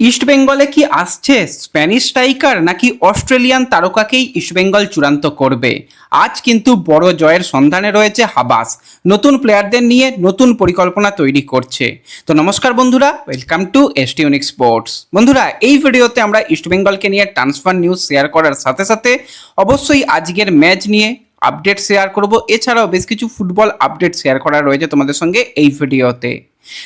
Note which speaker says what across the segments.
Speaker 1: ইস্টবেঙ্গলে কি আসছে Spanish striker নাকি অস্ট্রেলিয়ান তারকাকেই ইস্টবেঙ্গল চূড়ান্ত করবে? আজ কিন্তু বড় জয়ের সন্ধানে রয়েছে হাবাস। নতুন প্লেয়ারদের নিয়ে নতুন পরিকল্পনা তৈরি করছে। তো নমস্কার বন্ধুরা, welcome to ST unique sports. বন্ধুরা, এই ভিডিওতে আমরা ইস্টবেঙ্গলকে নিয়ে ট্রান্সফার নিউজ শেয়ার করার সাথে সাথে অবশ্যই আজকের ম্যাচ নিয়ে আপডেট শেয়ার করব। এছাড়াও বেশ কিছু ফুটবল আপডেট শেয়ার করা রয়েছে তোমাদের সঙ্গে এই ভিডিওতে।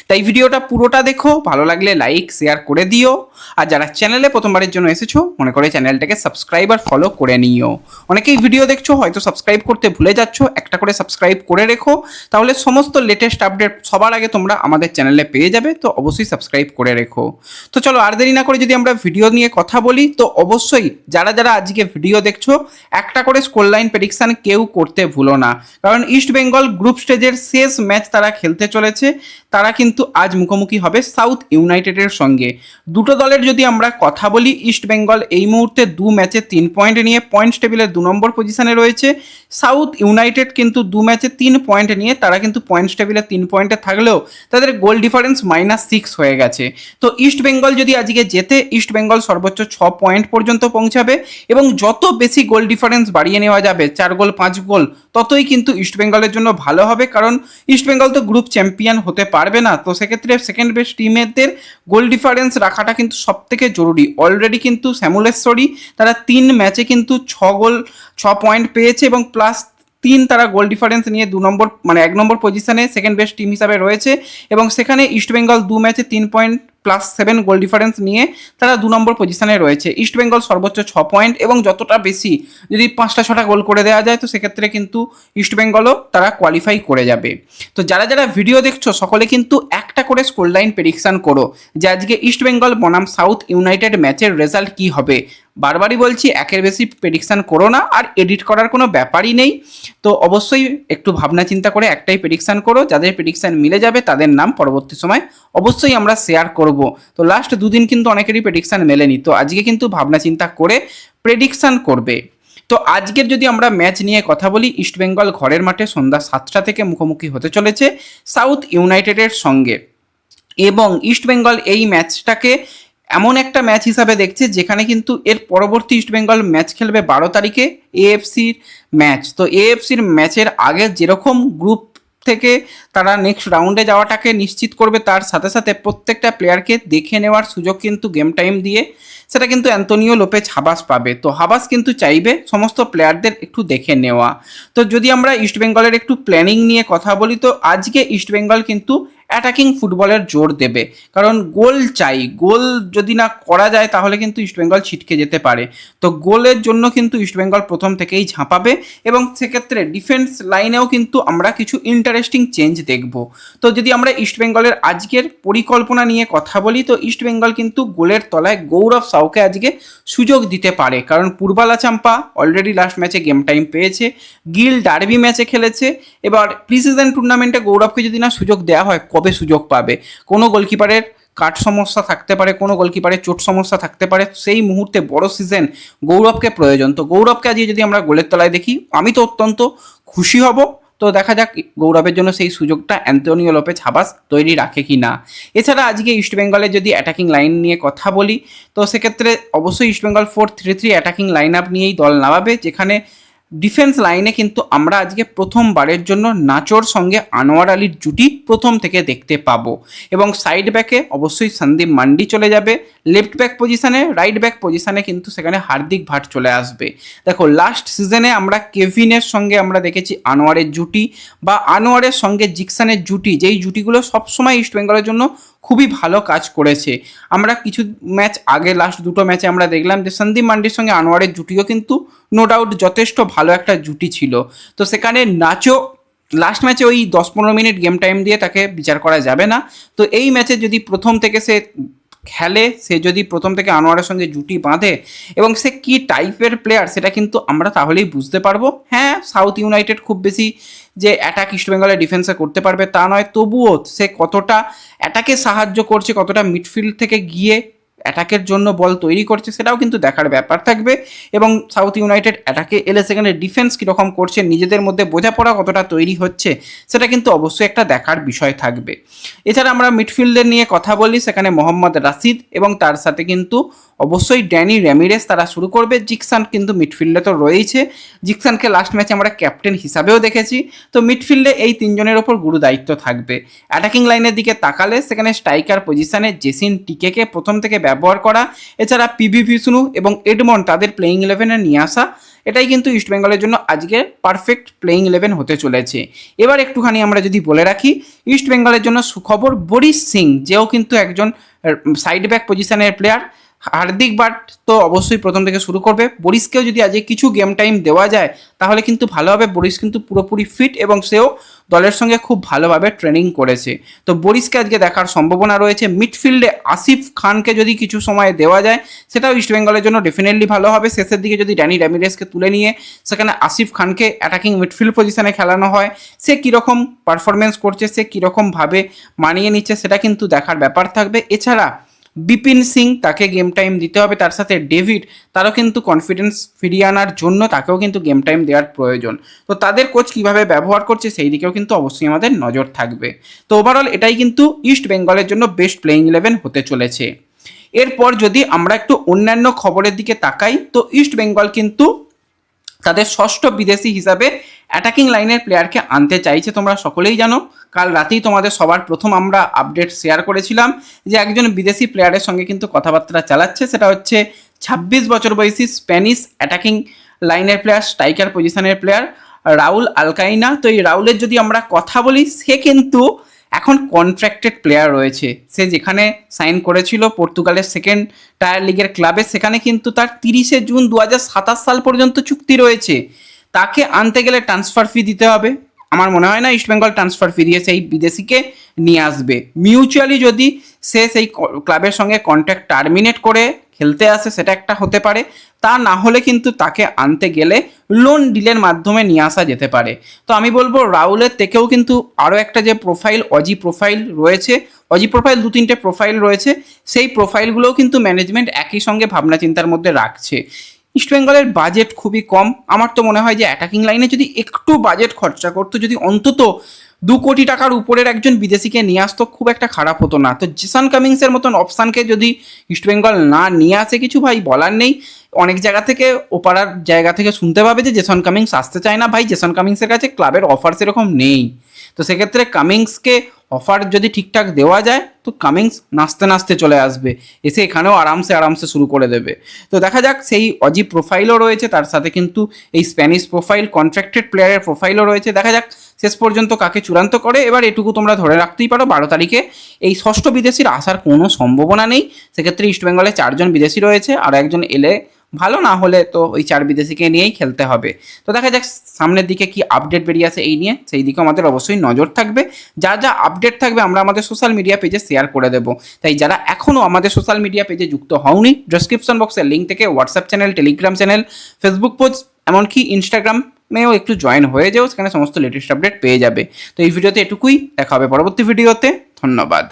Speaker 1: তাই ভিডিওটা পুরোটা দেখো, ভালো লাগলে লাইক শেয়ার করে দিও। আর যারা চ্যানেলে প্রথমবারের জন্য এসেছো মনে করে চ্যানেলটাকে সাবস্ক্রাইব আর ফলো করে নিও। অনেকেই ভিডিও দেখছো হয়তো সাবস্ক্রাইব করতে ভুলে যাচ্ছ, একটা করে সাবস্ক্রাইব করে রেখো, তাহলে সমস্ত লেটেস্ট আপডেট সবার আগে তোমরা আমাদের চ্যানেলে পেয়ে যাবে। তো অবশ্যই সাবস্ক্রাইব করে রেখো। তো চলো আর দেরি না করে যদি আমরা ভিডিও নিয়ে কথা বলি, তো অবশ্যই যারা যারা আজকে ভিডিও দেখছো একটা করে স্কোর লাইন প্রেডিকশন কেউ করতে ভুলো না, কারণ ইস্ট বেঙ্গল গ্রুপ স্টেজের শেষ ম্যাচ তারা খেলতে চলেছে। তারা কিন্তু আজ মুখোমুখি হবে সাউথ ইউনাইটেডের সঙ্গে। দুটো দলের যদি আমরা কথা বলি, ইস্ট বেঙ্গল এই মুহূর্তে 2 ম্যাচে 3 পয়েন্ট নিয়ে পয়েন্টস টেবিলের 2 নম্বর পজিশনে রয়েছে। সাউথ ইউনাইটেড কিন্তু 2 ম্যাচে 3 পয়েন্ট নিয়ে তারা কিন্তু পয়েন্টস টেবিলে 3 পয়েন্টে থাকলেও তাদের গোল ডিফারেন্স -6 হয়ে গেছে। তো ইস্ট বেঙ্গল যদি আজকে জেতে, ইস্ট বেঙ্গল সর্বোচ্চ 6 পয়েন্ট পর্যন্ত পৌঁছাবে এবং যত বেশি গোল ডিফারেন্স বাড়িয়ে নেওয়া যাবে, 4 গোল 5 গোল, ততই কিন্তু ইস্ট বেঙ্গলের জন্য ভালো হবে। কারণ ইস্ট বেঙ্গল তো গ্রুপ চ্যাম্পিয়ন হতে পারবে না, তো সেক্ষেত্রে সেকেন্ড বেস্ট টিমেদের গোল ডিফারেন্স রাখাটা কিন্তু সব থেকে জরুরি। অলরেডি কিন্তু শ্যামলেশ্বরী তারা 3 ম্যাচে কিন্তু 6 পয়েন্ট পেয়েছে এবং +3 তারা গোল ডিফারেন্স নিয়ে 2 নম্বর 1 নম্বর পজিশনে সেকেন্ড বেস্ট টিম হিসাবে রয়েছে। এবং সেখানে ইস্টবেঙ্গল 2 ম্যাচে 3 পয়েন্ট +7 গোল ডিফারেন্স নিয়ে তারা 2 নম্বর পজিশনে রয়েছে। ইস্টবেঙ্গল সর্বোচ্চ 6 পয়েন্ট এবং যতটা বেশি যদি 5টা 6টা গোল করে দেওয়া যায়, তো সেক্ষেত্রে কিন্তু ইস্টবেঙ্গলও তারা কোয়ালিফাই করে যাবে। তো যারা যারা ভিডিও দেখছো সকলে কিন্তু একটা করে স্কোর লাইন প্রেডিকশন করো যে আজকে ইস্টবেঙ্গল বনাম সাউথ ইউনাইটেড ম্যাচের রেজাল্ট কি হবে। বারবারই বলছি, একের বেশি প্রেডিকশন করো না, আর এডিট করার কোনো ব্যাপারই নেই। তো অবশ্যই একটু ভাবনা চিন্তা করে একটাই প্রেডিকশন করো। যাদের প্রেডিকশন মিলে যাবে তাদের নাম পরবর্তী সময় অবশ্যই আমরা শেয়ার করব। তো লাস্ট দুদিন কিন্তু অনেকেরই প্রেডিকশন মেলেনি, তো আজকে কিন্তু ভাবনা চিন্তা করে প্রেডিকশন করবে। তো আজকের যদি আমরা ম্যাচ নিয়ে কথা বলি, ইস্টবেঙ্গল ঘরের মাঠে সন্ধ্যা 7টা থেকে মুখোমুখি হতে চলেছে সাউথ ইউনাইটেডের সঙ্গে। এবং ইস্টবেঙ্গল এই ম্যাচটাকে এমন একটা ম্যাচ হিসাবে দেখছে যেখানে কিন্তু এর পরবর্তী ইস্টবেঙ্গল ম্যাচ খেলবে 12 তারিখে এএফসির ম্যাচ। তো এএফসির ম্যাচের আগে যেরকম গ্রুপ থেকে তারা নেক্সট রাউন্ডে যাওয়াটাকে নিশ্চিত করবে, তার সাথে সাথে প্রত্যেকটা প্লেয়ারকে দেখে নেওয়ার সুযোগ কিন্তু গেম টাইম দিয়ে সেটা কিন্তু অ্যান্তোনিও লোপেজ হাবাস পাবে। তো হাবাস কিন্তু চাইবে সমস্ত প্লেয়ারদের একটু দেখে নেওয়া। তো যদি আমরা ইস্টবেঙ্গলের একটু প্ল্যানিং নিয়ে কথা বলি, তো আজকে ইস্টবেঙ্গল কিন্তু অ্যাটাকিং ফুটবলের জোর দেবে, কারণ গোল চাই। গোল যদি না করা যায় তাহলে কিন্তু ইস্টবেঙ্গল ছিটকে যেতে পারে। তো গোলের জন্য কিন্তু ইস্টবেঙ্গল প্রথম থেকেই ঝাঁপাবে এবং সেক্ষেত্রে ডিফেন্স লাইনেও কিন্তু আমরা কিছু ইন্টারেস্টিং চেঞ্জ দেখব। তো যদি আমরা ইস্টবেঙ্গলের আজকের পরিকল্পনা নিয়ে কথা বলি, তো ইস্টবেঙ্গল কিন্তু গোলের তলায় গৌরব সাউকে আজকে সুযোগ দিতে পারে, কারণ পূর্বালা চাম্পা অলরেডি লাস্ট ম্যাচে গেম টাইম পেয়েছে, গিল ডার্বি ম্যাচে খেলেছে। এবার প্রিসিজন টুর্নামেন্টে গৌরবকে যদি না সুযোগ দেওয়া হয়, কবে সুযোগ পাবে? কোনো গোলকিপারের কাট সমস্যা থাকতে পারে, কোনো গোলকিপারের চোট সমস্যা থাকতে পারে, সেই মুহূর্তে বড় সিজন গৌরবকে প্রয়োজন। তো গৌরবকে আজকে যদি আমরা গোলের তলায় দেখি, আমি তো অত্যন্ত খুশি হব। তো দেখা যাক গৌরবের জন্য সেই সুযোগটা অ্যান্তোনিও লোপেজ হাবাস তৈরি রাখে কি না। এছাড়া আজকে ইস্টবেঙ্গলের যদি অ্যাটাকিং লাইন নিয়ে কথা বলি, তো সেক্ষেত্রে অবশ্যই ইস্টবেঙ্গল 4-3-3 অ্যাটাকিং লাইন আপ নিয়েই দল নামাবে, যেখানে ডিফেন্স লাইনে কিন্তু আমরা আজকে প্রথমবারের জন্য নাচোর সঙ্গে আনোয়ার আলীর জুটি প্রথম থেকে দেখতে পাবো। এবং সাইড ব্যাকে অবশ্যই সন্দীপ মান্ডি চলে যাবে, লেফট ব্যাক পজিশনে, রাইট ব্যাক পজিশনে কিন্তু সেখানে হার্দিক ভাট চলে আসবে। দেখো লাস্ট সিজনে আমরা কেভিনের সঙ্গে আমরা দেখেছি আনোয়ারের জুটি বা আনোয়ারের সঙ্গে জিকসানের জুটি, যেই জুটিগুলো সবসময় ইস্টবেঙ্গলের জন্য খুবই ভালো কাজ করেছে। আমরা কিছু ম্যাচ আগে লাস্ট দুটো ম্যাচে আমরা দেখলাম যে সন্দীপ মান্ডির সঙ্গে আনোয়ারের জুটিও কিন্তু নো ডাউট যথেষ্ট ভালো একটা জুটি ছিল। তো সেখানে নাচো লাস্ট ম্যাচে ওই 10-15 মিনিট গেম টাইম দিয়ে তাকে বিচার করা যাবে না। তো এই ম্যাচে যদি প্রথম থেকে সে খেলে, সে যদি প্রথম থেকে আনোয়ারের সঙ্গে জুটি বাঁধে এবং সে কি টাইপের প্লেয়ার সেটা কিন্তু আমরা তাহলেই বুঝতে পারবো। হ্যাঁ, সাউথ ইউনাইটেড খুব বেশি যে অ্যাটাক ইস্টবেঙ্গলের ডিফেন্সে করতে পারবে তা নয়, তবুও সে কতটা অ্যাটাকে সাহায্য করছে, কতটা মিডফিল্ড থেকে গিয়ে অ্যাটাকের জন্য বল তৈরি করছে সেটাও কিন্তু দেখার ব্যাপার থাকবে। এবং সাউথ ইউনাইটেড অ্যাটাকে এলে সেখানে ডিফেন্স কীরকম করছে, নিজেদের মধ্যে বোঝাপড়া কতটা তৈরি হচ্ছে, সেটা কিন্তু অবশ্যই একটা দেখার বিষয় থাকবে। এছাড়া আমরা মিডফিল্ডের নিয়ে কথা বলি, সেখানে মোহাম্মদ রাশিদ এবং তার সাথে কিন্তু অবশ্যই ড্যানি র্যামিরেস তারা শুরু করবে। জিকসান কিন্তু মিডফিল্ডে তো রয়েইছে, জিকসানকে লাস্ট ম্যাচে আমরা ক্যাপ্টেন হিসাবেও দেখেছি। তো মিডফিল্ডে এই তিনজনের ওপর গুরু দায়িত্ব থাকবে। অ্যাটাকিং লাইনের দিকে তাকালে সেখানে স্ট্রাইকার পজিশনে জেসিন টিকেকে প্রথম থেকে ব্যবহার করা, এছাড়া পিভি বিষ্ণু এবং এডমন্ড তাদের প্লেয়িং 11-এ নিয়ে আসা, এটাই কিন্তু ইস্টবেঙ্গলের জন্য আজকে পারফেক্ট প্লেয়িং 11 হতে চলেছে। এবার একটুখানি আমরা যদি বলে রাখি ইস্টবেঙ্গলের জন্য সুখবর, বরিশ সিং যেও কিন্তু একজন সাইড ব্যাক পজিশনের প্লেয়ার, হার্দিক বাট তো অবশ্যই প্রথম থেকে শুরু করবে। বরিশকেও যদি আজকে কিছু গেম টাইম দেওয়া যায় তাহলে কিন্তু ভালো হবে। বরিশ কিন্তু পুরোপুরি ফিট এবং সেও দলের সঙ্গে খুব ভালোভাবে ট্রেনিং করেছে। তো বরিশকে আজকে দেখার সম্ভাবনা রয়েছে। মিডফিল্ডে আসিফ খানকে যদি কিছু সময় দেওয়া যায় সেটাও ইস্টবেঙ্গলের জন্য ডেফিনেটলি ভালো হবে। শেষের দিকে যদি ড্যানি র্যামিরেসকে তুলে নিয়ে সেখানে আসিফ খানকে অ্যাটাকিং মিডফিল্ড পজিশনে খেলানো হয়, সে কীরকম পারফরমেন্স করছে, সে কীরকমভাবে মানিয়ে নিচ্ছে সেটা কিন্তু দেখার ব্যাপার থাকবে। এছাড়া বিপিন সিং তাকে গেম টাইম দিতে হবে, তার সাথে ডেভিড তারও কিন্তু কনফিডেন্স ফিরিয়ে আনার জন্য তাকেও কিন্তু গেম টাইম দেওয়ার প্রয়োজন। তো তাদের কোচ কীভাবে ব্যবহার করছে সেই দিকেও কিন্তু অবশ্যই আমাদের নজর থাকবে। তো ওভারঅল এটাই কিন্তু ইস্ট বেঙ্গলের জন্য বেস্ট প্লেয়িং 11 হতে চলেছে। এরপর যদি আমরা একটু অন্যান্য খবরের দিকে তাকাই তো ইস্ট বেঙ্গল কিন্তু তাদের ষষ্ঠ বিদেশি হিসাবে অ্যাটাকিং লাইনের প্লেয়ারকে আনতে চাইছে। তোমরা সকলেই জানো, কাল রাতেই তোমাদের সবার প্রথম আমরা আপডেট শেয়ার করেছিলাম যে একজন বিদেশি প্লেয়ারের সঙ্গে কিন্তু কথাবার্তা চালাচ্ছে, সেটা হচ্ছে 26 বছর বয়সী স্প্যানিশ অ্যাটাকিং লাইনের প্লেয়ার, স্ট্রাইকার পজিশনের প্লেয়ার রাউল আলকাইনা। তো এই রাউলের যদি আমরা কথা বলি, সে কিন্তু এখন কন্ট্রাক্টেড প্লেয়ার রয়েছে। সে যেখানে সাইন করেছিল পর্তুগালের সেকেন্ড টায়ার লিগের ক্লাবে, সেখানে কিন্তু তার 30শে জুন 2027 সাল পর্যন্ত চুক্তি রয়েছে। তাকে আনতে গেলে ট্রান্সফার ফি দিতে হবে। আমার মনে হয় না ইস্টবেঙ্গল ট্রান্সফার ফি দিয়ে সেই বিদেশিকে নিয়ে আসবে। মিউচুয়ালি যদি সে সেই ক্লাবের সঙ্গে কন্ট্রাক্ট টার্মিনেট করে খেলতে আসে সেটা একটা হতে পারে, তা না হলে কিন্তু তাকে আনতে গেলে লোন ডিলের মাধ্যমে নিয়ে আসা যেতে পারে। তো আমি বলবো রাউলের থেকেও কিন্তু আরও একটা যে প্রোফাইল, অজি প্রোফাইল রয়েছে, অজি প্রোফাইল 2-3টে প্রোফাইল রয়েছে, সেই প্রোফাইলগুলোও কিন্তু ম্যানেজমেন্ট একই সঙ্গে ভাবনা চিন্তার মধ্যে রাখছে। ইস্টবেঙ্গলের বাজেট খুবই কম, আমার তো মনে হয় যে অ্যাটাকিং লাইনে যদি একটু বাজেট খরচা করতো, যদি অন্তত 2 কোটি টাকার উপরের একজন বিদেশিকে নিয়ে আসতো, খুব একটা খারাপ হতো না। তো জেসন কামিংসের মতন অপশানকে যদি ইস্টবেঙ্গল না নিয়ে আসে, কিছু ভাই বলার নেই। অনেক জায়গা থেকে ওপাড়ার জায়গা থেকে শুনতে পাবে যে জেসন কামিংস আসতে চায় না। ভাই, জেসন কামিংসের কাছে ক্লাবের অফার সেরকম নেই। তো সেক্ষেত্রে কামিংসকে অফার যদি ঠিকঠাক দেওয়া যায় তো কামিংস নাচতে নাচতে চলে আসবে, এসে এখানেও আরামসে শুরু করে দেবে। তো দেখা যাক, সেই অজি প্রোফাইলও রয়েছে, তার সাথে কিন্তু এই স্প্যানিশ প্রোফাইল কন্ট্রাক্টেড প্লেয়ারের প্রোফাইলও রয়েছে। দেখা যাক শেষ পর্যন্ত কাকে চূড়ান্ত করে। এবার এটুকু তোমরা ধরে রাখতেই পারো 12 তারিখে এই ষষ্ঠ বিদেশির আসার কোনো সম্ভাবনা নেই। সেক্ষেত্রে ইস্টবেঙ্গলে 4 জন বিদেশি রয়েছে, আর একজন এলে ভালো, না হলে তো ওই 4 বিদেশিকে নিয়েই খেলতে হবে। তো দেখা যাক সামনের দিকে কি আপডেট বেরিয়ে আসে এই নিয়ে, সেই দিকে আমাদের অবশ্যই নজর থাকবে। যা যা আপডেট থাকবে আমরা আমাদের সোশ্যাল মিডিয়া পেজে শেয়ার করে দেবো। তাই যারা এখনও আমাদের সোশ্যাল মিডিয়া পেজে যুক্ত হওনি, ডেসক্রিপশন বক্সের লিঙ্ক থেকে WhatsApp channel, Telegram channel, Facebook page, এমনকি ইনস্টাগ্রামেও একটু জয়েন হয়ে যাও, সেখানে সমস্ত লেটেস্ট আপডেট পেয়ে যাবে। তো এই ভিডিওতে এটুকুই, দেখা হবে পরবর্তী ভিডিওতে। ধন্যবাদ।